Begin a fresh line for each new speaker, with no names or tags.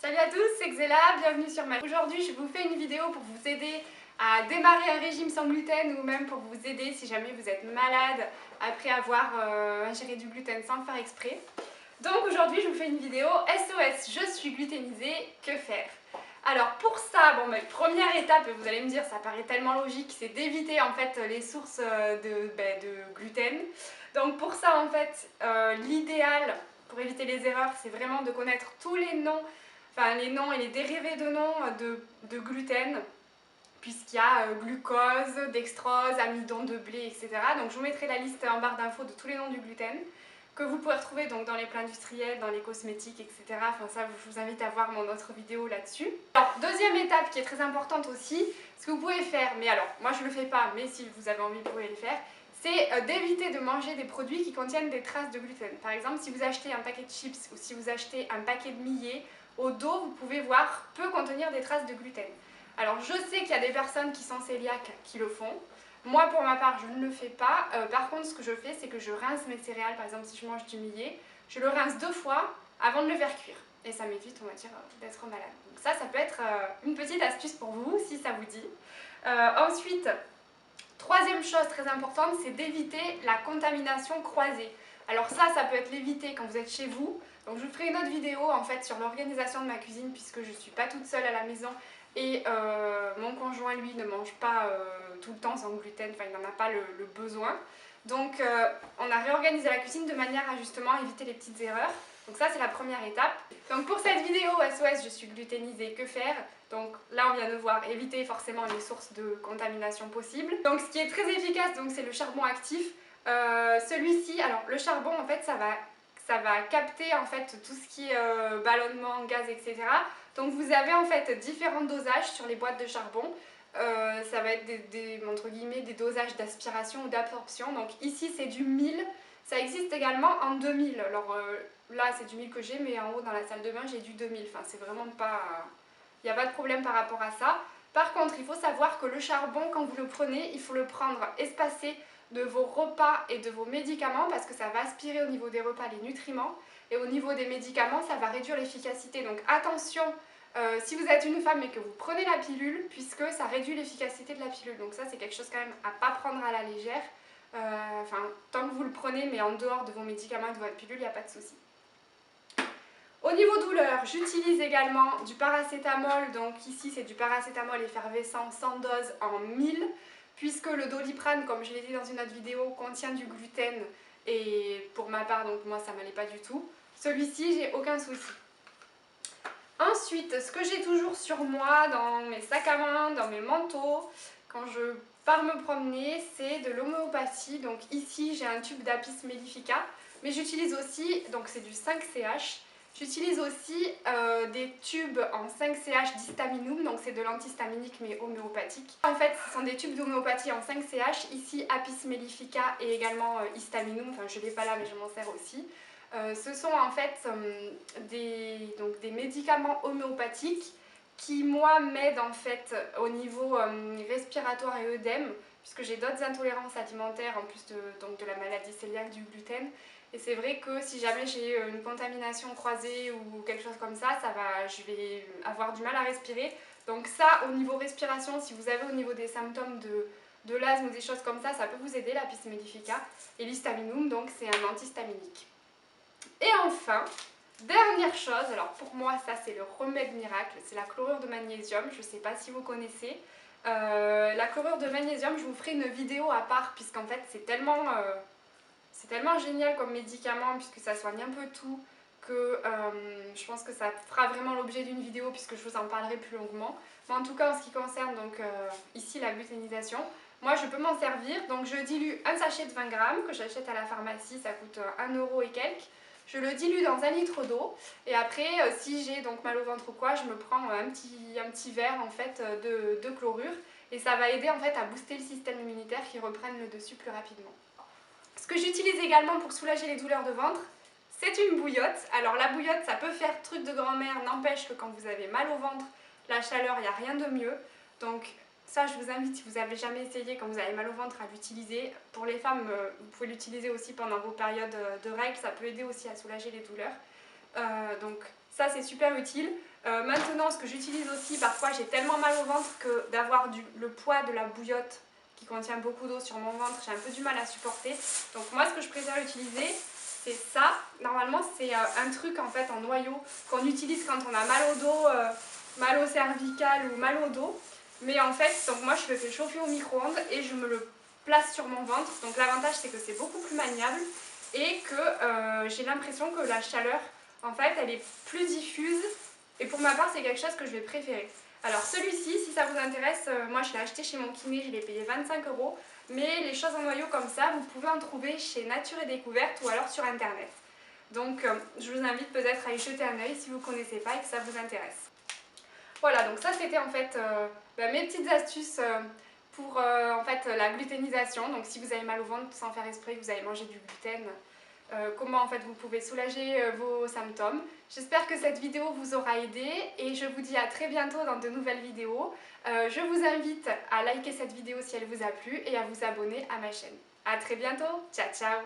Salut à tous, c'est Xela, bienvenue sur ma chaîne. Aujourd'hui je vous fais une vidéo pour vous aider à démarrer un régime sans gluten ou même pour vous aider si jamais vous êtes malade après avoir ingéré du gluten sans le faire exprès. Donc aujourd'hui je vous fais une vidéo SOS, je suis gluténisée, que faire? Alors pour ça, première étape, vous allez me dire ça paraît tellement logique, c'est d'éviter en fait les sources de gluten. Donc pour ça en fait, l'idéal pour éviter les erreurs, c'est vraiment de connaître tous les noms, enfin les noms et les dérivés de noms de gluten, puisqu'il y a glucose, dextrose, amidon de blé, etc. Donc je vous mettrai la liste en barre d'infos de tous les noms du gluten, que vous pouvez retrouver donc dans les plats industriels, dans les cosmétiques, etc. Enfin ça, je vous invite à voir mon autre vidéo là-dessus. Alors, deuxième étape qui est très importante aussi, ce que vous pouvez faire, mais alors, moi je ne le fais pas, mais si vous avez envie, vous pouvez le faire, c'est d'éviter de manger des produits qui contiennent des traces de gluten. Par exemple, si vous achetez un paquet de chips ou si vous achetez un paquet de millet, au dos, vous pouvez voir, peut contenir des traces de gluten. Alors, je sais qu'il y a des personnes qui sont cœliaques qui le font. Moi, pour ma part, je ne le fais pas. Par contre, ce que je fais, c'est que je rince mes céréales. Par exemple, si je mange du millet, je le rince 2 fois avant de le faire cuire. Et ça m'évite, on va dire, d'être malade. Donc ça peut être une petite astuce pour vous, si ça vous dit. Ensuite, troisième chose très importante, c'est d'éviter la contamination croisée. Alors ça peut être l'éviter quand vous êtes chez vous. Donc je vous ferai une autre vidéo en fait sur l'organisation de ma cuisine puisque je ne suis pas toute seule à la maison et mon conjoint lui ne mange pas tout le temps sans gluten, enfin il n'en a pas le besoin. Donc on a réorganisé la cuisine de manière à justement éviter les petites erreurs. Donc ça c'est la première étape. Donc pour cette vidéo SOS je suis gluténisée, que faire? Donc là on vient de voir éviter forcément les sources de contamination possibles. Donc ce qui est très efficace donc c'est le charbon actif. Celui-ci, alors le charbon en fait ça va capter en fait tout ce qui est ballonnement, gaz, etc. Donc vous avez en fait différents dosages sur les boîtes de charbon. Ça va être entre guillemets des dosages d'aspiration ou d'absorption. Donc ici c'est du 1000. Ça existe également en 2000. Alors là c'est du 1000 que j'ai, mais en haut dans la salle de bain j'ai du 2000. Enfin c'est vraiment pas... Il n'y a pas de problème par rapport à ça. Par contre il faut savoir que le charbon quand vous le prenez, il faut le prendre espacé de vos repas et de vos médicaments parce que ça va aspirer au niveau des repas les nutriments et au niveau des médicaments ça va réduire l'efficacité. Donc attention si vous êtes une femme et que vous prenez la pilule, puisque ça réduit l'efficacité de la pilule. Donc ça c'est quelque chose quand même à ne pas prendre à la légère. Tant que vous le prenez mais en dehors de vos médicaments et de votre pilule, il n'y a pas de souci. Au niveau douleur, j'utilise également du paracétamol. Donc ici c'est du paracétamol effervescent sans dose en 1000. Puisque le Doliprane, comme je l'ai dit dans une autre vidéo, contient du gluten et pour ma part, donc moi ça m'allait pas du tout. Celui-ci, j'ai aucun souci. Ensuite, ce que j'ai toujours sur moi, dans mes sacs à main, dans mes manteaux, quand je pars me promener, c'est de l'homéopathie. Donc ici, j'ai un tube d'Apis mellifica, mais j'utilise aussi, donc c'est du 5CH. J'utilise aussi des tubes en 5CH d'histaminum, donc c'est de l'antihistaminique mais homéopathique. En fait, ce sont des tubes d'homéopathie en 5CH, ici Apis mellifica et également histaminum, enfin je ne l'ai pas là mais je m'en sers aussi. Ce sont en fait des médicaments homéopathiques qui moi m'aident en fait au niveau respiratoire et œdème, puisque j'ai d'autres intolérances alimentaires en plus de la maladie cœliaque du gluten. Et c'est vrai que si jamais j'ai une contamination croisée ou quelque chose comme ça, je vais avoir du mal à respirer. Donc ça, au niveau respiration, si vous avez au niveau des symptômes de l'asthme ou des choses comme ça peut vous aider, l'Apis mellifica. Et l'histaminum, donc c'est un antihistaminique. Et enfin, dernière chose, alors pour moi ça c'est le remède miracle, c'est la chlorure de magnésium, je ne sais pas si vous connaissez. La chlorure de magnésium, je vous ferai une vidéo à part puisqu'en fait c'est tellement génial comme médicament puisque ça soigne un peu tout que je pense que ça fera vraiment l'objet d'une vidéo puisque je vous en parlerai plus longuement. Mais en tout cas en ce qui concerne donc ici la gluténisation, moi je peux m'en servir, donc je dilue un sachet de 20 grammes que j'achète à la pharmacie, ça coûte 1 € et quelques. Je le dilue dans 1 litre d'eau et après si j'ai donc mal au ventre ou quoi, je me prends un petit verre en fait de chlorure et ça va aider en fait à booster le système immunitaire qui reprenne le dessus plus rapidement. Ce que j'utilise également pour soulager les douleurs de ventre, c'est une bouillotte. Alors la bouillotte ça peut faire truc de grand-mère, n'empêche que quand vous avez mal au ventre, la chaleur, il n'y a rien de mieux. Donc ça je vous invite, si vous n'avez jamais essayé quand vous avez mal au ventre à l'utiliser. Pour les femmes, vous pouvez l'utiliser aussi pendant vos périodes de règles, ça peut aider aussi à soulager les douleurs. Donc ça c'est super utile. Maintenant, ce que j'utilise aussi, parfois j'ai tellement mal au ventre que d'avoir le poids de la bouillotte qui contient beaucoup d'eau sur mon ventre, j'ai un peu du mal à supporter. Donc moi, ce que je préfère utiliser, c'est ça. Normalement, c'est un truc en fait en noyau qu'on utilise quand on a mal au dos, mal au cervical ou mal au dos. Mais en fait, donc moi je le fais chauffer au micro-ondes et je me le place sur mon ventre. Donc l'avantage c'est que c'est beaucoup plus maniable et que j'ai l'impression que la chaleur, en fait, elle est plus diffuse. Et pour ma part, c'est quelque chose que je vais préférer. Alors celui-ci, si ça vous intéresse, moi je l'ai acheté chez mon kiné, je l'ai payé 25 €. Mais les choses en noyau comme ça, vous pouvez en trouver chez Nature et Découverte ou alors sur internet. Donc je vous invite peut-être à y jeter un œil si vous ne connaissez pas et que ça vous intéresse. Voilà, donc ça c'était en fait mes petites astuces pour en fait, la gluténisation. Donc si vous avez mal au ventre sans faire exprès, que vous avez mangé du gluten, comment en fait vous pouvez soulager vos symptômes. J'espère que cette vidéo vous aura aidé et je vous dis à très bientôt dans de nouvelles vidéos. Je vous invite à liker cette vidéo si elle vous a plu et à vous abonner à ma chaîne. A très bientôt, ciao ciao!